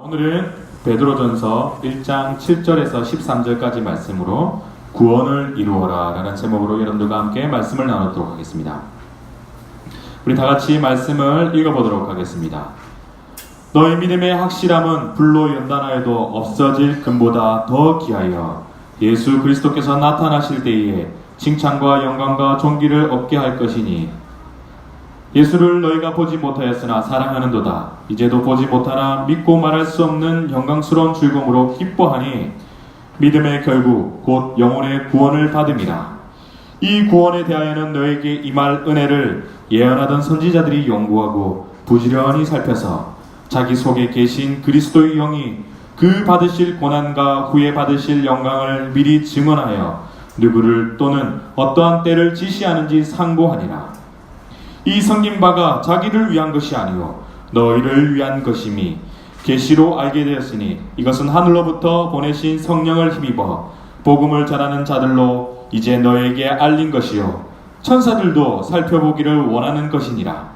오늘은 베드로전서 1장 7절에서 13절까지 말씀으로 구원을 이루어라 라는 제목으로 여러분들과 함께 말씀을 나누도록 하겠습니다. 우리 다같이 말씀을 읽어보도록 하겠습니다. 너희 믿음의 확실함은 불로 연단하여도 없어질 금보다 더 귀하여 예수 그리스도께서 나타나실 때에 칭찬과 영광과 존귀를 얻게 할 것이니 예수를 너희가 보지 못하였으나 사랑하는도다. 이제도 보지 못하나 믿고 말할 수 없는 영광스러운 즐거움으로 기뻐하니 믿음의 결국 곧 영혼의 구원을 받음이라. 이 구원에 대하여는 너에게 임할 은혜를 예언하던 선지자들이 연구하고 부지런히 살펴서 자기 속에 계신 그리스도의 영이 그 받으실 고난과 후에 받으실 영광을 미리 증언하여 누구를 또는 어떠한 때를 지시하는지 상고하니라. 이 섬긴 바가 자기를 위한 것이 아니요 너희를 위한 것임이 계시로 알게 되었으니 이것은 하늘로부터 보내신 성령을 힘입어 복음을 전하는 자들로 이제 너에게 알린 것이요 천사들도 살펴보기를 원하는 것이니라.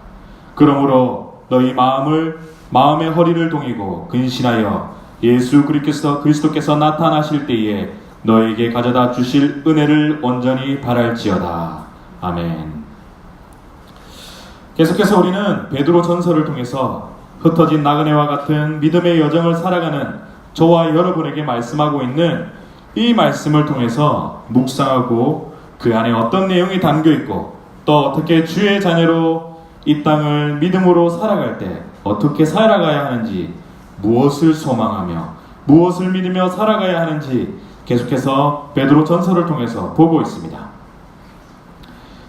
그러므로 너희 마음의 허리를 동이고 근신하여 예수 그리스도께서 나타나실 때에 너에게 가져다 주실 은혜를 온전히 바랄지어다. 아멘. 계속해서 우리는 베드로 전서를 통해서 흩어진 나그네와 같은 믿음의 여정을 살아가는 저와 여러분에게 말씀하고 있는 이 말씀을 통해서 묵상하고 그 안에 어떤 내용이 담겨있고 또 어떻게 주의 자녀로 이 땅을 믿음으로 살아갈 때 어떻게 살아가야 하는지, 무엇을 소망하며 무엇을 믿으며 살아가야 하는지 계속해서 베드로 전서를 통해서 보고 있습니다.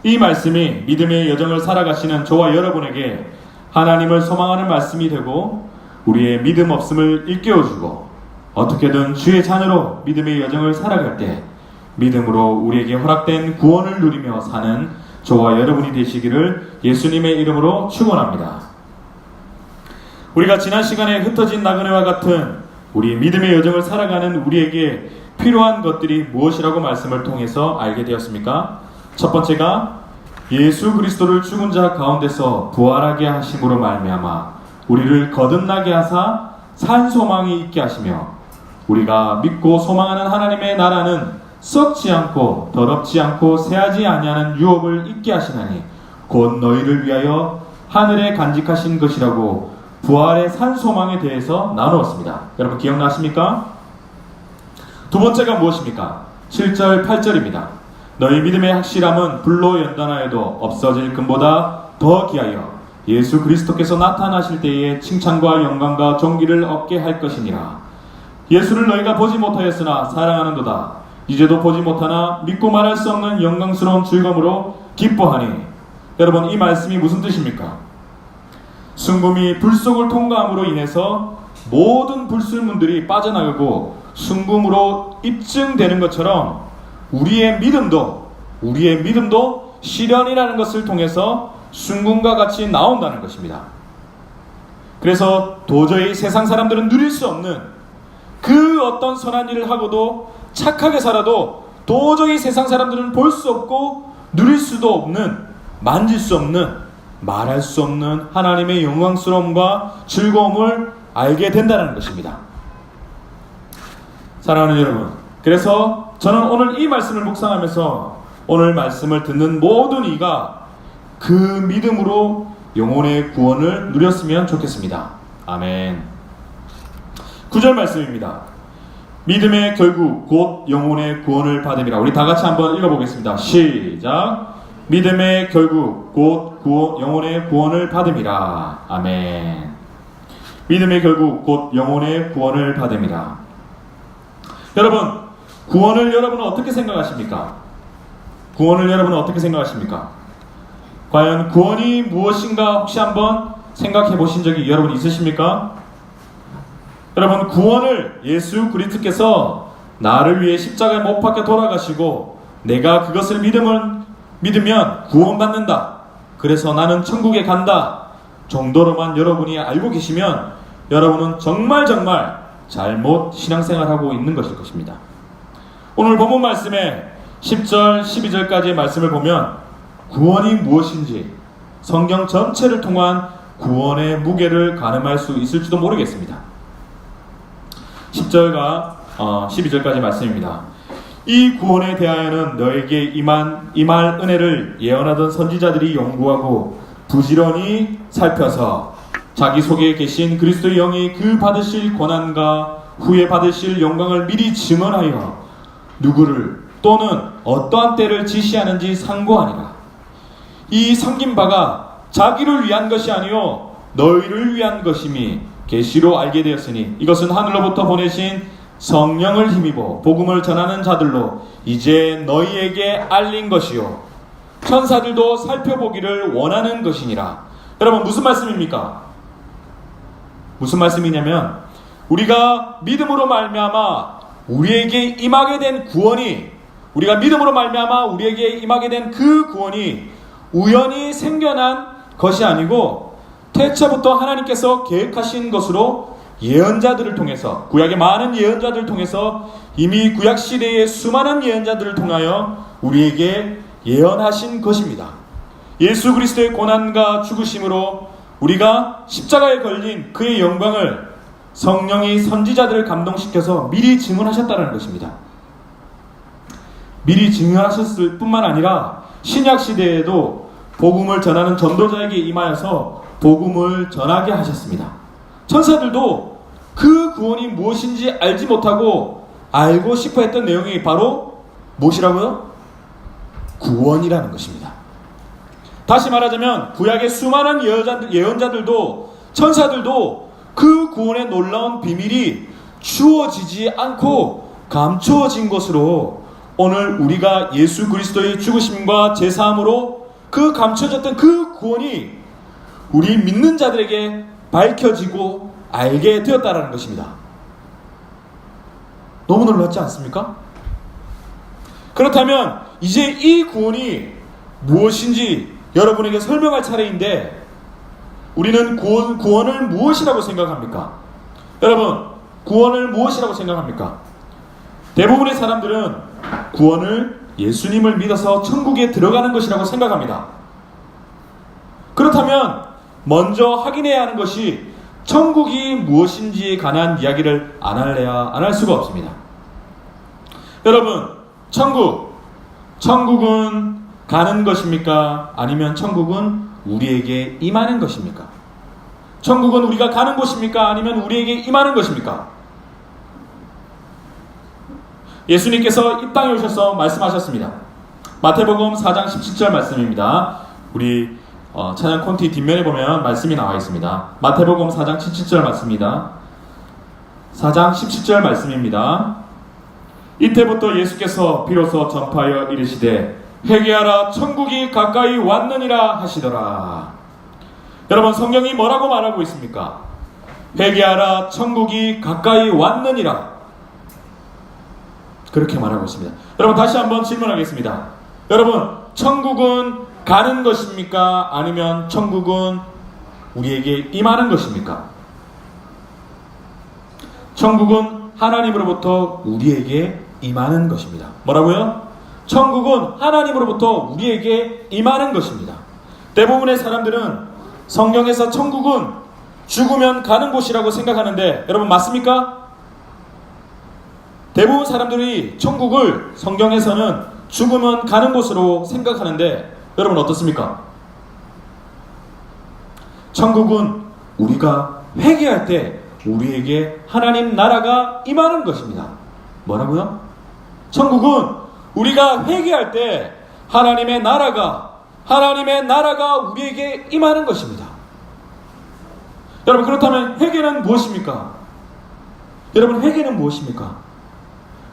이 말씀이 믿음의 여정을 살아가시는 저와 여러분에게 하나님을 소망하는 말씀이 되고 우리의 믿음 없음을 일깨워주고 어떻게든 주의 자녀로 믿음의 여정을 살아갈 때 믿음으로 우리에게 허락된 구원을 누리며 사는 저와 여러분이 되시기를 예수님의 이름으로 축원합니다. 우리가 지난 시간에 흩어진 나그네와 같은 우리 믿음의 여정을 살아가는 우리에게 필요한 것들이 무엇이라고 말씀을 통해서 알게 되었습니까? 첫 번째가 예수 그리스도를 죽은 자 가운데서 부활하게 하심으로 말미암아 우리를 거듭나게 하사 산 소망이 있게 하시며 우리가 믿고 소망하는 하나님의 나라는 썩지 않고 더럽지 않고 새하지 아니하는 유업을 있게 하시나니 곧 너희를 위하여 하늘에 간직하신 것이라고 부활의 산 소망에 대해서 나누었습니다. 여러분 기억나십니까? 두 번째가 무엇입니까? 7절 8절입니다. 너희 믿음의 확실함은 불로 연단하여도 없어질 금보다 더 귀하여 예수 그리스도께서 나타나실 때에 칭찬과 영광과 존귀를 얻게 할 것이니라. 예수를 너희가 보지 못하였으나 사랑하는도다. 이제도 보지 못하나 믿고 말할 수 없는 영광스러운 즐거움으로 기뻐하니. 여러분 이 말씀이 무슨 뜻입니까? 순금이 불속을 통과함으로 인해서 모든 불순물들이 빠져나가고 순금으로 입증되는 것처럼 우리의 믿음도 시련이라는 것을 통해서 순금과 같이 나온다는 것입니다. 그래서 도저히 세상 사람들은 누릴 수 없는 그 어떤 선한 일을 하고도 착하게 살아도 도저히 세상 사람들은 볼 수 없고 누릴 수도 없는, 만질 수 없는, 말할 수 없는 하나님의 영광스러움과 즐거움을 알게 된다는 것입니다. 사랑하는 여러분, 그래서 저는 오늘 이 말씀을 묵상하면서 오늘 말씀을 듣는 모든 이가 그 믿음으로 영혼의 구원을 누렸으면 좋겠습니다. 아멘. 9절 말씀입니다. 믿음의 결국 곧 영혼의 구원을 받음이라. 우리 다같이 한번 읽어보겠습니다. 시작. 믿음의 결국 곧 영혼의 구원을 받음이라. 아멘. 믿음의 결국 곧 영혼의 구원을 받음이라. 여러분, 구원을 여러분은 어떻게 생각하십니까? 구원을 여러분은 어떻게 생각하십니까? 과연 구원이 무엇인가 혹시 한번 생각해 보신 적이 여러분 있으십니까? 여러분, 구원을 예수 그리스도께서 나를 위해 십자가에 못 박혀 돌아가시고 내가 그것을 믿으면 구원받는다. 그래서 나는 천국에 간다. 정도로만 여러분이 알고 계시면 여러분은 정말 잘못 신앙생활하고 있는 것일 것입니다. 오늘 본문 말씀에 10절, 12절까지의 말씀을 보면 구원이 무엇인지 성경 전체를 통한 구원의 무게를 가늠할 수 있을지도 모르겠습니다. 10절과 12절까지 말씀입니다. 이 구원에 대하여는 너에게 임할 은혜를 예언하던 선지자들이 연구하고 부지런히 살펴서 자기 속에 계신 그리스도의 영이 그 받으실 권한과 후에 받으실 영광을 미리 증언하여 누구를 또는 어떠한 때를 지시하는지 상고하니라. 이 섬긴 바가 자기를 위한 것이 아니요 너희를 위한 것임이 계시로 알게 되었으니 이것은 하늘로부터 보내신 성령을 힘입어 복음을 전하는 자들로 이제 너희에게 알린 것이요 천사들도 살펴보기를 원하는 것이니라. 여러분, 무슨 말씀입니까? 무슨 말씀이냐면, 우리가 믿음으로 말미암아 우리에게 임하게 된 구원이, 우리가 믿음으로 말미암아 우리에게 임하게 된 그 구원이 우연히 생겨난 것이 아니고 태초부터 하나님께서 계획하신 것으로 예언자들을 통해서, 구약의 많은 예언자들을 통해서, 이미 구약시대의 수많은 예언자들을 통하여 우리에게 예언하신 것입니다. 예수 그리스도의 고난과 죽으심으로 우리가 십자가에 걸린 그의 영광을 성령이 선지자들을 감동시켜서 미리 증언하셨다는 것입니다. 미리 증언하셨을 뿐만 아니라 신약시대에도 복음을 전하는 전도자에게 임하여서 복음을 전하게 하셨습니다. 천사들도 그 구원이 무엇인지 알지 못하고 알고 싶어 했던 내용이 바로 무엇이라고요? 구원이라는 것입니다. 다시 말하자면 구약의 수많은 예언자들도 천사들도 그 구원의 놀라운 비밀이 주어지지 않고 감추어진 것으로 오늘 우리가 예수 그리스도의 죽으심과 제사함으로 그 감춰졌던 그 구원이 우리 믿는 자들에게 밝혀지고 알게 되었다라는 것입니다. 너무 놀랍지 않습니까? 그렇다면 이제 이 구원이 무엇인지 여러분에게 설명할 차례인데, 우리는 구원을 무엇이라고 생각합니까? 여러분, 구원을 무엇이라고 생각합니까? 대부분의 사람들은 구원을 예수님을 믿어서 천국에 들어가는 것이라고 생각합니다. 그렇다면 먼저 확인해야 하는 것이 천국이 무엇인지에 관한 이야기를 안 할 수가 없습니다. 여러분, 천국은 가는 것입니까? 아니면 천국은 우리에게 임하는 것입니까? 천국은 우리가 가는 곳입니까? 아니면 우리에게 임하는 것입니까? 예수님께서 이 땅에 오셔서 말씀하셨습니다. 마태복음 4장 17절 말씀입니다. 우리 찬양 콘티 뒷면에 보면 말씀이 나와 있습니다. 마태복음 4장 17절 말씀입니다. 4장 17절 말씀입니다. 이때부터 예수께서 비로소 전파하여 이르시되 회개하라 천국이 가까이 왔느니라 하시더라. 여러분, 성경이 뭐라고 말하고 있습니까? 회개하라 천국이 가까이 왔느니라, 그렇게 말하고 있습니다. 여러분, 다시 한번 질문하겠습니다. 여러분, 천국은 가는 것입니까? 아니면 천국은 우리에게 임하는 것입니까? 천국은 하나님으로부터 우리에게 임하는 것입니다. 뭐라고요? 천국은 하나님으로부터 우리에게 임하는 것입니다. 대부분의 사람들은 성경에서 천국은 죽으면 가는 곳이라고 생각하는데, 여러분 맞습니까? 대부분 사람들이 천국을 성경에서는 죽으면 가는 곳으로 생각하는데, 여러분 어떻습니까? 천국은 우리가 회개할 때 우리에게 하나님 나라가 임하는 것입니다. 뭐라고요? 천국은 우리가 회개할 때 하나님의 나라가 우리에게 임하는 것입니다. 여러분, 그렇다면 회개는 무엇입니까? 여러분, 회개는 무엇입니까?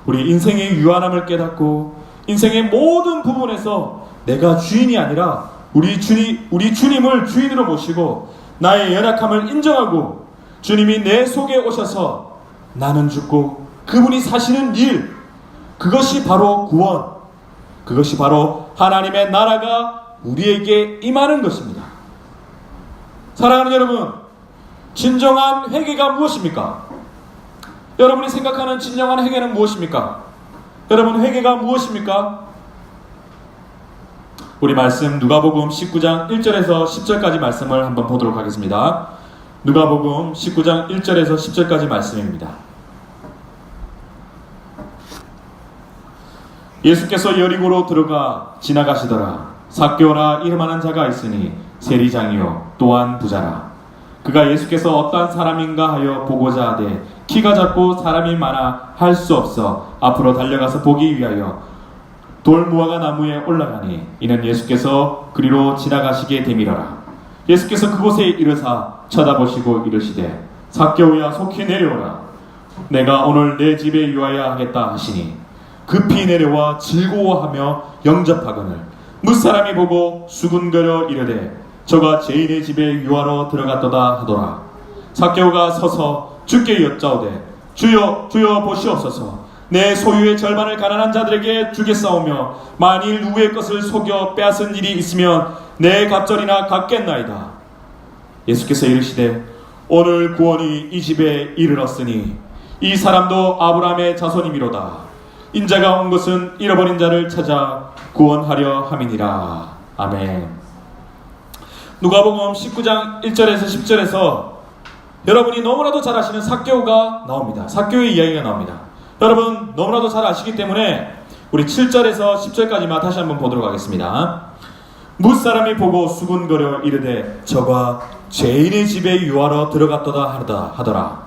우리 인생의 유한함을 깨닫고 인생의 모든 부분에서 내가 주인이 아니라 우리 주님을 주인으로 모시고 나의 연약함을 인정하고 주님이 내 속에 오셔서 나는 죽고 그분이 사시는 일, 그것이 바로 구원, 그것이 바로 하나님의 나라가 우리에게 임하는 것입니다. 사랑하는 여러분, 진정한 회개가 무엇입니까? 여러분이 생각하는 진정한 회개는 무엇입니까? 여러분, 회개가 무엇입니까? 우리 말씀 누가복음 19장 1절에서 10절까지 말씀을 한번 보도록 하겠습니다. 누가복음 19장 1절에서 10절까지 말씀입니다. 예수께서 여리고로 들어가 지나가시더라. 삭개오라 이름하는 자가 있으니 세리장이요 또한 부자라. 그가 예수께서 어떠한 사람인가 하여 보고자 하되 키가 작고 사람이 많아 할 수 없어 앞으로 달려가서 보기 위하여 돌무화과 나무에 올라가니 이는 예수께서 그리로 지나가시게 되밀어라. 예수께서 그곳에 이르사 쳐다보시고 이르시되 삭개오야 속히 내려오라. 내가 오늘 내 집에 유하여 하겠다 하시니 급히 내려와 즐거워하며 영접하거늘 무사람이 보고 수군거려 이르되 저가 죄인의 집에 유하러 들어갔도다 하더라. 삭개오가 서서 주께 여짜오되 주여 주여 보시옵소서. 내 소유의 절반을 가난한 자들에게 주겠사오며 만일 누구의 것을 속여 빼앗은 일이 있으면 내 갑절이나 갚겠나이다. 예수께서 이르시되 오늘 구원이 이 집에 이르렀으니 이 사람도 아브라함의 자손이미로다. 인자가 온 것은 잃어버린 자를 찾아 구원하려 함이니라. 아멘. 누가복음 19장 1절에서 10절에서 여러분이 너무나도 잘 아시는 삭개오가 나옵니다. 삭개오의 이야기가 나옵니다. 여러분 너무나도 잘 아시기 때문에 우리 7절에서 10절까지만 다시 한번 보도록 하겠습니다. 무사람이 보고 수군거려 이르되 저가 죄인의 집에 유하러 들어갔도다 하더라.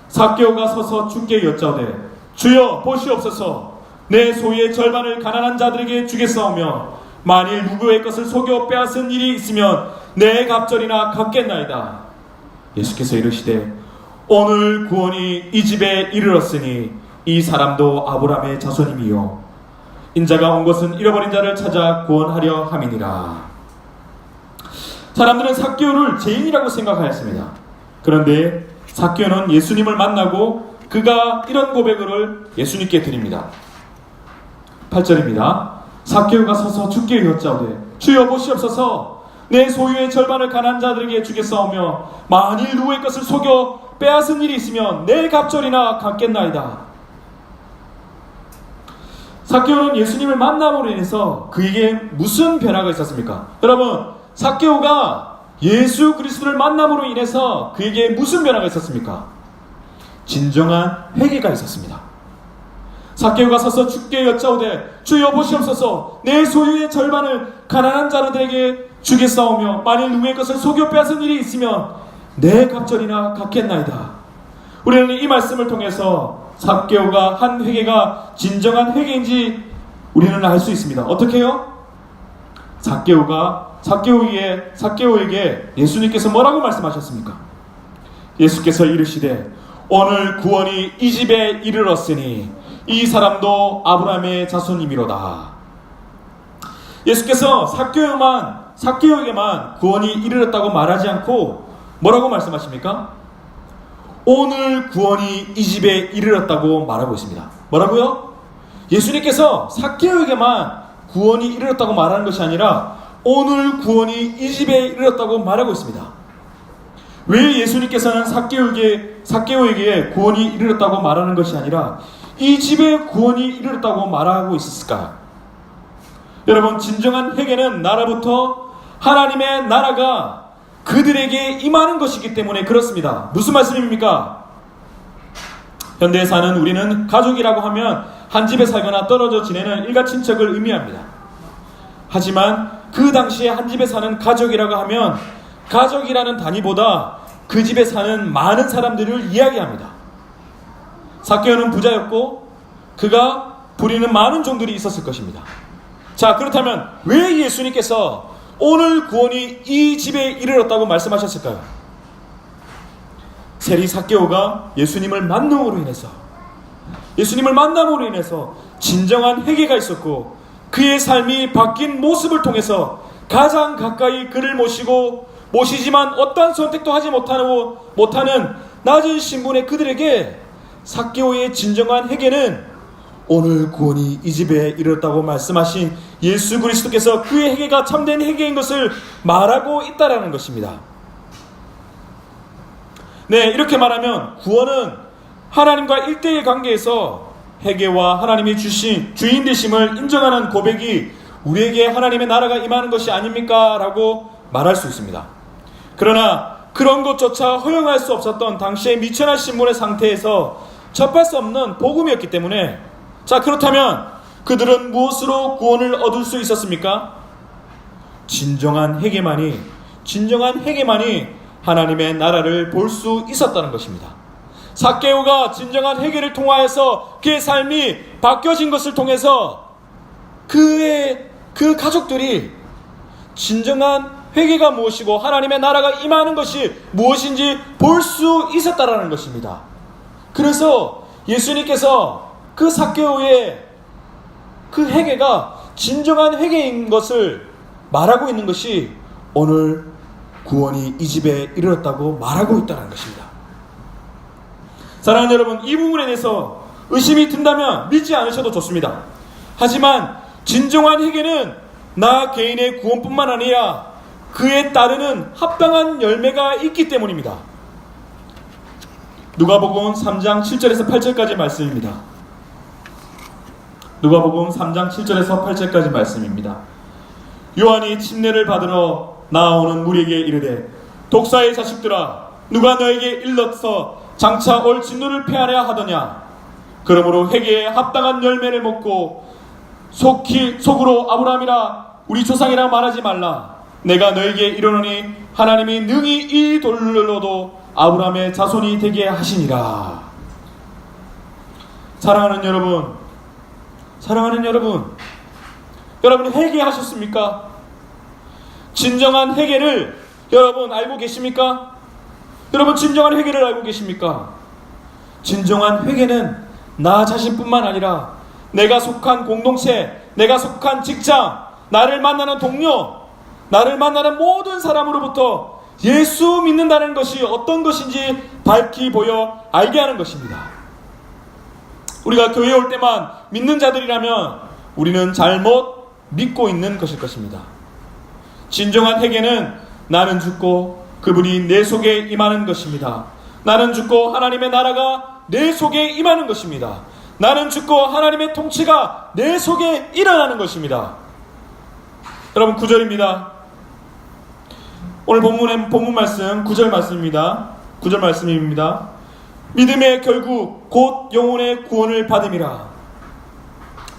삭개오가 서서 주께 여짜오되 주여 보시옵소서. 내 소유의 절반을 가난한 자들에게 주겠사오며 만일 누구의 것을 속여 빼앗은 일이 있으면 내 갑절이나 갚겠나이다. 예수께서 이르시되 오늘 구원이 이 집에 이르렀으니 이 사람도 아브라함의 자손임이요 인자가 온 것은 잃어버린 자를 찾아 구원하려 함이니라. 사람들은 삭개오를 죄인이라고 생각하였습니다. 그런데 삭개오는 예수님을 만나고 그가 이런 고백을 예수님께 드립니다. 8절입니다. 삭개오가 서서 주께 여짜오되 주여 보시옵소서. 내 소유의 절반을 가난한 자들에게 주겠사오며 만일 누구의 것을 속여 빼앗은 일이 있으면 내 갑절이나 갚겠나이다. 삭개오는 예수님을 만남으로 인해서 그에게 무슨 변화가 있었습니까? 여러분, 삭개오가 예수 그리스도를 만남으로 인해서 그에게 무슨 변화가 있었습니까? 진정한 회개가 있었습니다. 삭개오가 서서 주께 여짜오되 주여 보시옵소서. 내 소유의 절반을 가난한 자들에게 주겠사오며 만일 누구의 것을 속여 빼앗은 일이 있으면 내 갑절이나 갚겠나이다. 우리는 이 말씀을 통해서 삭개오가 한 회개가 진정한 회개인지 우리는 알 수 있습니다. 어떻게 해요? 삭개오에게 예수님께서 뭐라고 말씀하셨습니까? 예수께서 이르시되 오늘 구원이 이 집에 이르렀으니 이 사람도 아브라함의 자손이미로다. 예수께서 삭개오에게만 구원이 이르렀다고 말하지 않고 뭐라고 말씀하십니까? 오늘 구원이 이 집에 이르렀다고 말하고 있습니다. 뭐라고요? 예수님께서 삭개오에게만 구원이 이르렀다고 말하는 것이 아니라 오늘 구원이 이 집에 이르렀다고 말하고 있습니다. 왜 예수님께서는 삭개오에게 구원이 이르렀다고 말하는 것이 아니라 이 집에 구원이 이르렀다고 말하고 있었을까요? 여러분, 진정한 회개는 나라부터 하나님의 나라가 그들에게 임하는 것이기 때문에 그렇습니다. 무슨 말씀입니까? 현대에 사는 우리는 가족이라고 하면 한 집에 살거나 떨어져 지내는 일가 친척을 의미합니다. 하지만 그 당시에 한 집에 사는 가족이라고 하면 가족이라는 단위보다 그 집에 사는 많은 사람들을 이야기합니다. 삭개오는 부자였고 그가 부리는 많은 종들이 있었을 것입니다. 자, 그렇다면 왜 예수님께서 오늘 구원이 이 집에 이르렀다고 말씀하셨을까요? 세리 삭개오가 예수님을 만남으로 인해서 진정한 회개가 있었고 그의 삶이 바뀐 모습을 통해서 가장 가까이 그를 모시지만 어떠한 선택도 하지 못하는 낮은 신분의 그들에게 삭개오의 진정한 회개는 오늘 구원이 이 집에 이르렀다고 말씀하신 예수 그리스도께서 그의 회개가 참된 회개인 것을 말하고 있다라는 것입니다. 네, 이렇게 말하면 구원은 하나님과 1대1 관계에서 회개와 하나님이 주신 주인 되심을 인정하는 고백이 우리에게 하나님의 나라가 임하는 것이 아닙니까? 라고 말할 수 있습니다. 그러나 그런 것조차 허용할 수 없었던 당시의 미천한 신분의 상태에서 접할 수 없는 복음이었기 때문에, 자, 그렇다면 그들은 무엇으로 구원을 얻을 수 있었습니까? 진정한 회개만이 하나님의 나라를 볼 수 있었다는 것입니다. 삭개오가 진정한 회개를 통하여서 그의 삶이 바뀌어진 것을 통해서 그 가족들이 진정한 회개가 무엇이고 하나님의 나라가 임하는 것이 무엇인지 볼 수 있었다라는 것입니다. 그래서 예수님께서 그 삭개오의 그 회개가 진정한 회개인 것을 말하고 있는 것이 오늘 구원이 이 집에 이르렀다고 말하고 있다는 것입니다. 사랑하는 여러분, 이 부분에 대해서 의심이 든다면 믿지 않으셔도 좋습니다. 하지만 진정한 회개는 나 개인의 구원뿐만 아니라 그에 따르는 합당한 열매가 있기 때문입니다. 누가복음 3장 7절에서 8절까지 말씀입니다. 누가복음 3장 7절에서 8절까지 말씀입니다. 요한이 침례를 받으러 나아오는 무리에게 이르되 독사의 자식들아 누가 너에게 일러서 장차 올 진노를 피하려 하더냐. 그러므로 회개에 합당한 열매를 먹고 속으로 아브라함이라 우리 조상이라 말하지 말라. 내가 너에게 이르노니 하나님이 능히 이 돌로도 아브라함의 자손이 되게 하시니라. 사랑하는 여러분, 여러분 회개하셨습니까? 진정한 회개를 여러분 알고 계십니까? 여러분 진정한 회개를 알고 계십니까? 진정한 회개는 나 자신뿐만 아니라 내가 속한 공동체, 내가 속한 직장, 나를 만나는 동료, 나를 만나는 모든 사람으로부터 예수 믿는다는 것이 어떤 것인지 밝히 보여 알게 하는 것입니다. 우리가 교회에 올 때만 믿는 자들이라면 우리는 잘못 믿고 있는 것일 것입니다. 진정한 회개는 나는 죽고 그분이 내 속에 임하는 것입니다. 나는 죽고 하나님의 나라가 내 속에 임하는 것입니다. 나는 죽고 하나님의 통치가 내 속에 일어나는 것입니다. 여러분 9절입니다. 오늘 본문 말씀 9절 말씀입니다. 9절 말씀입니다. 믿음의 결국 곧 영혼의 구원을 받음이라.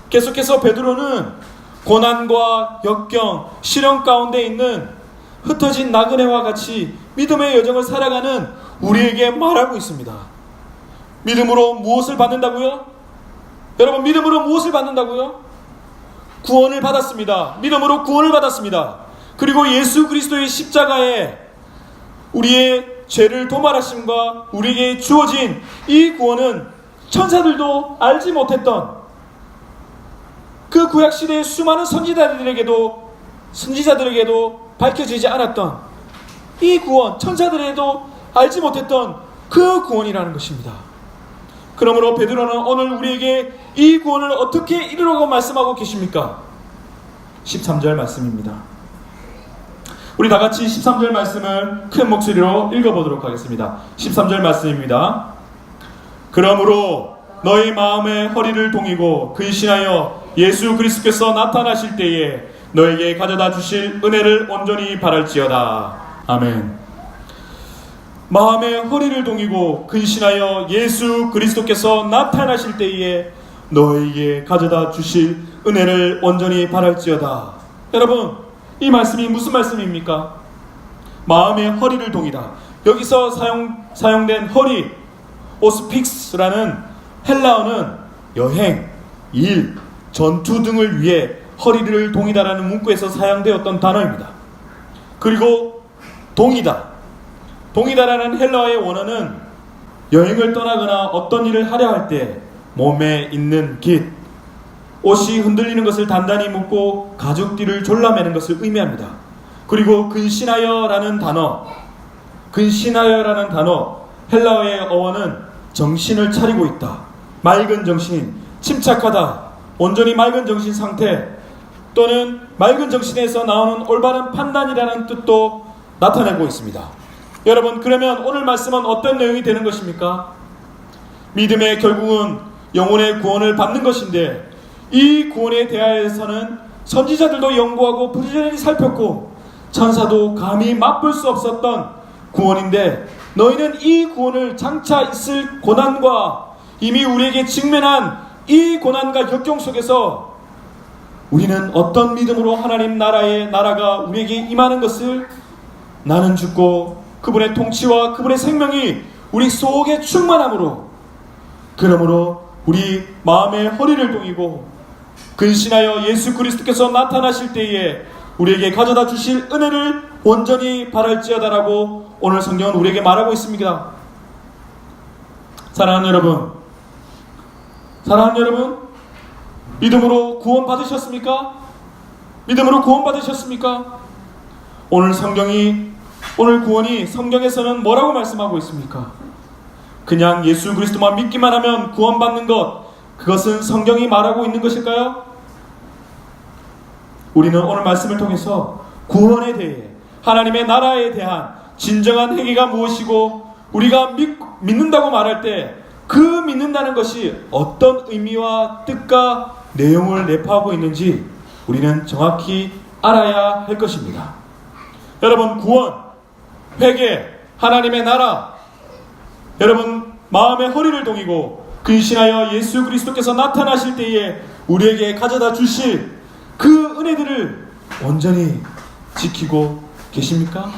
계속해서 베드로는 고난과 역경, 시련 가운데 있는 흩어진 나그네와 같이 믿음의 여정을 살아가는 우리에게 말하고 있습니다. 믿음으로 무엇을 받는다고요? 여러분 믿음으로 무엇을 받는다고요? 구원을 받았습니다. 믿음으로 구원을 받았습니다. 그리고 예수 그리스도의 십자가에 우리의 죄를 도말하심과 우리에게 주어진 이 구원은 천사들도 알지 못했던 그 구약시대의 수많은 선지자들에게도 밝혀지지 않았던 이 구원, 천사들에도 알지 못했던 그 구원이라는 것입니다. 그러므로 베드로는 오늘 우리에게 이 구원을 어떻게 이루라고 말씀하고 계십니까? 13절 말씀입니다. 우리 다같이 13절 말씀을 큰 목소리로 읽어보도록 하겠습니다. 13절 말씀입니다. 그러므로 너희 마음의 허리를 동이고 근신하여 예수 그리스도께서 나타나실 때에 너에게 가져다 주실 은혜를 온전히 바랄지어다. 아멘. 마음의 허리를 동이고 근신하여 예수 그리스도께서 나타나실 때에 너에게 가져다 주실 은혜를 온전히 바랄지어다. 여러분 이 말씀이 무슨 말씀입니까? 마음의 허리를 동이다. 여기서 사용된 허리, 오스픽스라는 헬라어는 여행, 일, 전투 등을 위해 허리를 동이다라는 문구에서 사용되었던 단어입니다. 그리고 동이다라는 헬라어의 원어는 여행을 떠나거나 어떤 일을 하려 할 때 몸에 있는 깃, 옷이 흔들리는 것을 단단히 묶고 가죽띠를 졸라매는 것을 의미합니다. 그리고 근신하여라는 단어, 헬라어의 어원은 정신을 차리고 있다, 맑은 정신, 침착하다, 온전히 맑은 정신 상태 또는 맑은 정신에서 나오는 올바른 판단이라는 뜻도 나타내고 있습니다. 여러분 그러면 오늘 말씀은 어떤 내용이 되는 것입니까? 믿음의 결국은 영혼의 구원을 받는 것인데 이 구원에 대하여서는 선지자들도 연구하고 부지런히 살폈고 천사도 감히 맛볼 수 없었던 구원인데 너희는 이 구원을 장차 있을 고난과 이미 우리에게 직면한 이 고난과 역경 속에서 우리는 어떤 믿음으로 하나님 나라가 우리에게 임하는 것을 나는 죽고 그분의 통치와 그분의 생명이 우리 속에 충만함으로, 그러므로 우리 마음의 허리를 동이고 근신하여 예수 그리스도께서 나타나실 때에 우리에게 가져다 주실 은혜를 온전히 바랄지어다라고 오늘 성경은 우리에게 말하고 있습니다. 사랑하는 여러분, 믿음으로 구원 받으셨습니까? 믿음으로 구원 받으셨습니까? 오늘 구원이 성경에서는 뭐라고 말씀하고 있습니까? 그냥 예수 그리스도만 믿기만 하면 구원받는 것, 그것은 성경이 말하고 있는 것일까요? 우리는 오늘 말씀을 통해서 구원에 대해, 하나님의 나라에 대한 진정한 회개가 무엇이고, 우리가 믿는다고 말할 때 그 믿는다는 것이 어떤 의미와 뜻과 내용을 내포하고 있는지 우리는 정확히 알아야 할 것입니다. 여러분, 구원, 회개, 하나님의 나라, 여러분 마음의 허리를 동이고 근신하여 예수 그리스도께서 나타나실 때에 우리에게 가져다 주실 그 은혜들을 온전히 지키고 계십니까?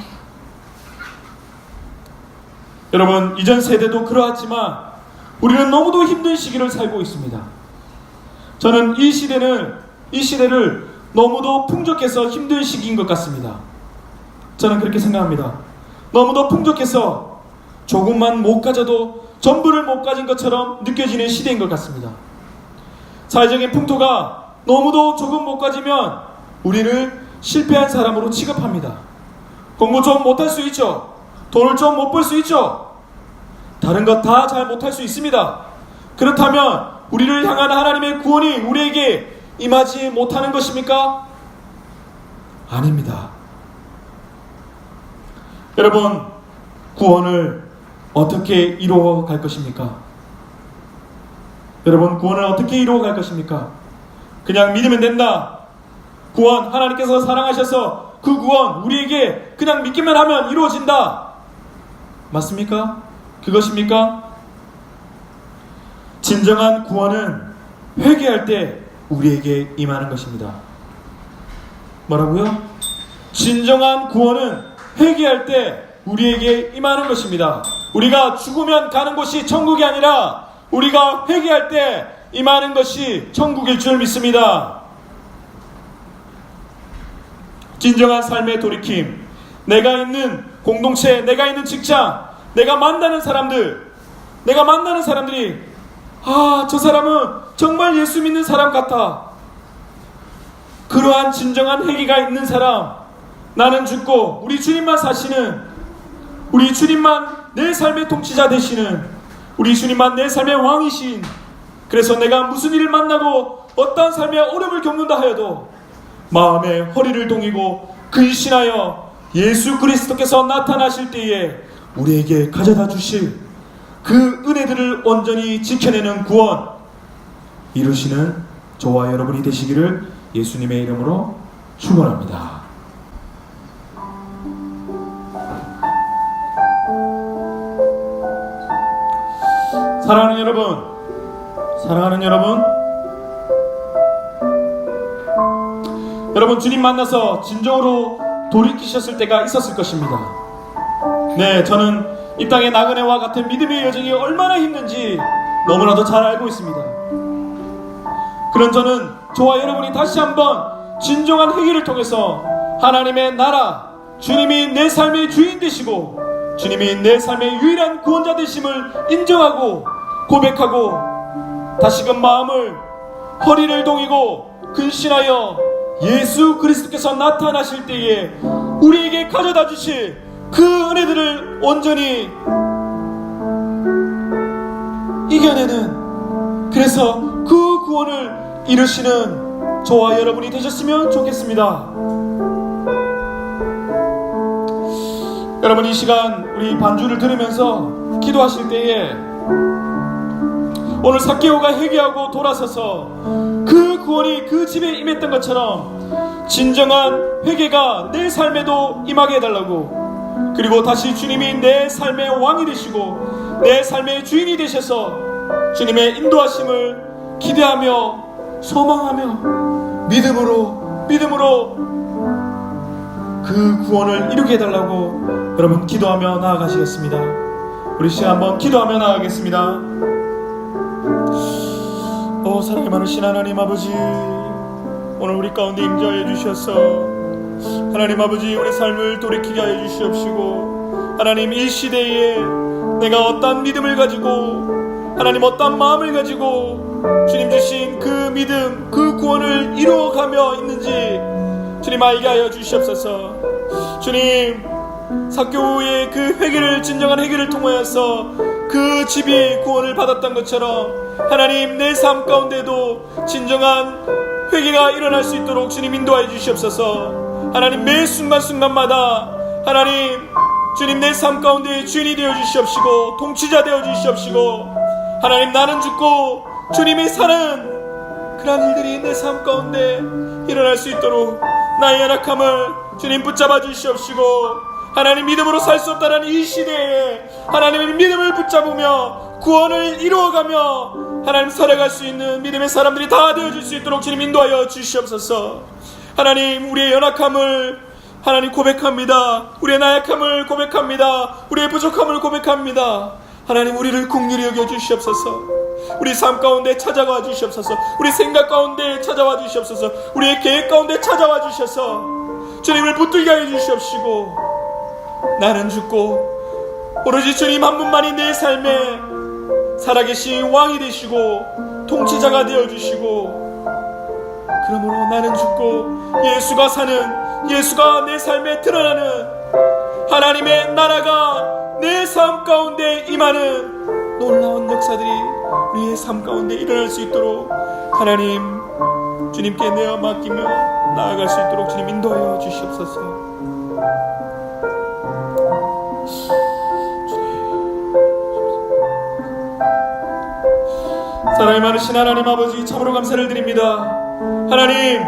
여러분, 이전 세대도 그러했지만 우리는 너무도 힘든 시기를 살고 있습니다. 저는 이 시대를 너무도 풍족해서 힘든 시기인 것 같습니다. 저는 그렇게 생각합니다. 너무도 풍족해서 조금만 못 가져도 전부를 못 가진 것처럼 느껴지는 시대인 것 같습니다. 사회적인 풍토가 너무도 조금 못 가지면 우리를 실패한 사람으로 취급합니다. 공부 좀 못할 수 있죠. 돈을 좀 못 벌 수 있죠. 다른 것 다 잘 못할 수 있습니다. 그렇다면 우리를 향한 하나님의 구원이 우리에게 임하지 못하는 것입니까? 아닙니다. 여러분, 구원을 어떻게 이루어 갈 것입니까? 여러분, 구원을 어떻게 이루어 갈 것입니까? 그냥 믿으면 된다. 구원, 하나님께서 사랑하셔서 그 구원 우리에게 그냥 믿기만 하면 이루어진다. 맞습니까? 그것입니까? 진정한 구원은 회개할 때 우리에게 임하는 것입니다. 뭐라고요? 진정한 구원은 회개할 때 우리에게 임하는 것입니다. 우리가 죽으면 가는 곳이 천국이 아니라 우리가 회개할 때 임하는 것이 천국일 줄 믿습니다. 진정한 삶의 돌이킴, 내가 있는 공동체, 내가 있는 직장, 내가 만나는 사람들이 저 사람은 정말 예수 믿는 사람 같아. 그러한 진정한 회개가 있는 사람, 나는 죽고 우리 주님만 사시는, 우리 주님만 내 삶의 통치자 되시는, 우리 주님만 내 삶의 왕이신, 그래서 내가 무슨 일을 만나고 어떠한 삶의 어려움을 겪는다 하여도 마음의 허리를 동이고 근신하여 예수 그리스도께서 나타나실 때에 우리에게 가져다 주실 그 은혜들을 온전히 지켜내는 구원 이루시는 저와 여러분이 되시기를 예수님의 이름으로 축원합니다. 사랑하는 여러분, 여러분 주님 만나서 진정으로 돌이키셨을 때가 있었을 것입니다. 네, 저는 이 땅의 나그네와 같은 믿음의 여정이 얼마나 힘든지 너무나도 잘 알고 있습니다. 그런 저와 여러분이 다시 한번 진정한 회개를 통해서 하나님의 나라, 주님이 내 삶의 주인 되시고 주님이 내 삶의 유일한 구원자 되심을 인정하고 고백하고 다시금 마음을 허리를 동이고 근신하여 예수 그리스도께서 나타나실 때에 우리에게 가져다 주실 그 은혜들을 온전히 이겨내는, 그래서 그 구원을 이루시는 저와 여러분이 되셨으면 좋겠습니다. 여러분, 이 시간 우리 반주를 들으면서 기도하실 때에 오늘 삭개오가 회개하고 돌아서서 그 구원이 그 집에 임했던 것처럼 진정한 회개가 내 삶에도 임하게 해달라고, 그리고 다시 주님이 내 삶의 왕이 되시고 내 삶의 주인이 되셔서 주님의 인도하심을 기대하며 소망하며 믿음으로 그 구원을 이루게 해달라고 여러분 기도하며 나아가시겠습니다. 우리 시간 한번 기도하며 나아가겠습니다. 사랑이 많으신 하나님 아버지, 오늘 우리 가운데 임재하여 주셔서 하나님 아버지 우리 삶을 돌이키게 하여 주시옵시고, 하나님 이 시대에 내가 어떤 믿음을 가지고, 하나님 어떤 마음을 가지고 주님 주신 그 믿음, 그 구원을 이루어가며 있는지 주님 알게 하여 주시옵소서. 주님, 삭개오의 그 회개를, 진정한 회개를 통하여서 그 집이 구원을 받았던 것처럼 하나님 내 삶 가운데도 진정한 회개가 일어날 수 있도록 주님 인도하여 주시옵소서. 하나님 매 순간순간마다 하나님 주님 내 삶 가운데 주인이 되어 주시옵시고 통치자 되어 주시옵시고, 하나님 나는 죽고 주님이 사는 그런 일들이 내 삶 가운데 일어날 수 있도록 나의 연약함을 주님 붙잡아 주시옵시고, 하나님 믿음으로 살 수 없다는 이 시대에 하나님의 믿음을 붙잡으며 구원을 이루어가며 하나님 살아갈 수 있는 믿음의 사람들이 다 되어질 수 있도록 주님 인도하여 주시옵소서. 하나님 우리의 연약함을 하나님 고백합니다. 우리의 나약함을 고백합니다. 우리의 부족함을 고백합니다. 하나님 우리를 긍휼히 여겨 주시옵소서. 우리 삶 가운데 찾아와 주시옵소서. 우리 생각 가운데 찾아와 주시옵소서. 우리의 계획 가운데 찾아와 주셔서 주님을 붙들게 하여 주시옵시고, 나는 죽고 오로지 주님 한 분만이 내 삶에 살아계신 왕이 되시고 통치자가 되어주시고, 그러므로 나는 죽고 예수가 사는, 예수가 내 삶에 드러나는 하나님의 나라가 내 삶 가운데 임하는 놀라운 역사들이 우리의 삶 가운데 일어날 수 있도록 하나님 주님께 내어 맡기며 나아갈 수 있도록 주님 인도하여 주시옵소서. 사랑이 많으신 하나님 아버지, 참으로 감사를 드립니다. 하나님,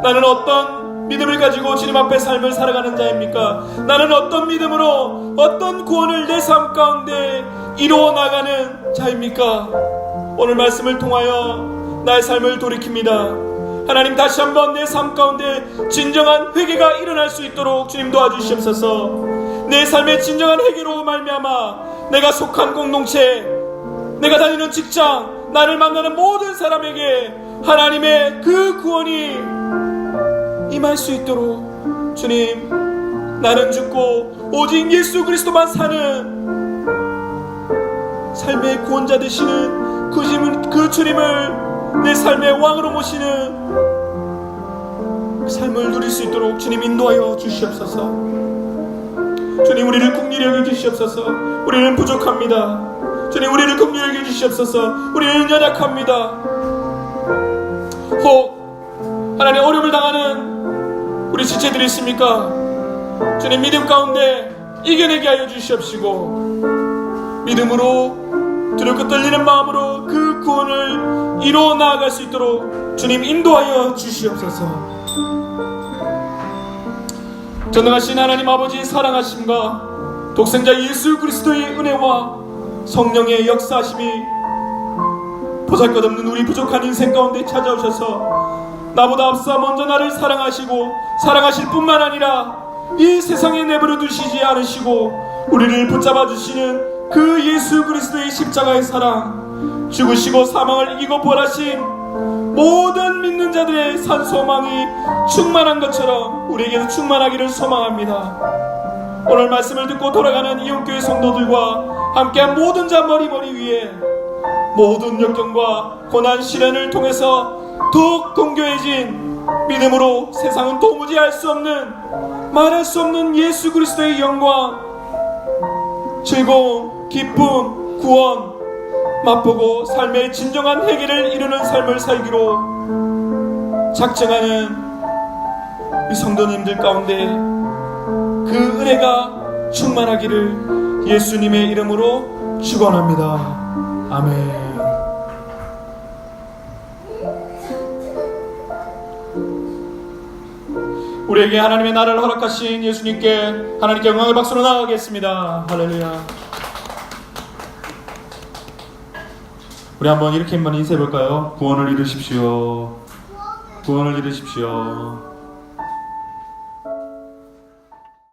나는 어떤 믿음을 가지고 주님 앞에 삶을 살아가는 자입니까? 나는 어떤 믿음으로 어떤 구원을 내 삶 가운데 이루어 나가는 자입니까? 오늘 말씀을 통하여 나의 삶을 돌이킵니다. 하나님 다시 한번 내 삶 가운데 진정한 회개가 일어날 수 있도록 주님 도와주시옵소서. 내 삶의 진정한 회개로 말미암아 내가 속한 공동체, 내가 다니는 직장, 나를 만나는 모든 사람에게 하나님의 그 구원이 임할 수 있도록 주님, 나는 죽고 오직 예수 그리스도만 사는 삶의 구원자 되시는 그 주님을 내 삶의 왕으로 모시는 그 삶을 누릴 수 있도록 주님 인도하여 주시옵소서. 주님 우리를 긍휼히 여겨 주시옵소서. 우리는 부족합니다. 주님 우리를 긍휼히 여겨 주시옵소서. 우리는 연약합니다. 혹 하나님 어려움을 당하는 우리 지체들이 있습니까? 주님 믿음 가운데 이겨내게 하여 주시옵시고, 믿음으로 두렵고 떨리는 마음으로 그 구원을 이루어 나아갈 수 있도록 주님 인도하여 주시옵소서. 전능하신 하나님 아버지의 사랑하심과 독생자 예수 그리스도의 은혜와 성령의 역사하심이 보잘것없는 우리 부족한 인생 가운데 찾아오셔서 나보다 앞서 먼저 나를 사랑하시고 사랑하실 뿐만 아니라 이 세상에 내버려 두시지 않으시고 우리를 붙잡아 주시는 그 예수 그리스도의 십자가의 사랑, 죽으시고 사망을 이기고 부활하신 모든 믿는 자들의 산 소망이 충만한 것처럼 우리에게도 충만하기를 소망합니다. 오늘 말씀을 듣고 돌아가는 이온교회 성도들과 함께한 모든 자 머리 위에 모든 역경과 고난 시련을 통해서 더욱 건교해진 믿음으로 세상은 도무지 알 수 없는, 말할 수 없는 예수 그리스도의 영광, 즐거움, 기쁨, 구원 맛보고 삶의 진정한 회개를 이루는 삶을 살기로 작정하는 이 성도님들 가운데 그 은혜가 충만하기를 예수님의 이름으로 축원합니다. 아멘. 우리에게 하나님의 나라를 허락하신 예수님께 하나님께 영광의 박수로 나아가겠습니다. 할렐루야. 우리 한번 이렇게 한번 인사해볼까요? 구원을 이루십시오. 구원을 이루십시오.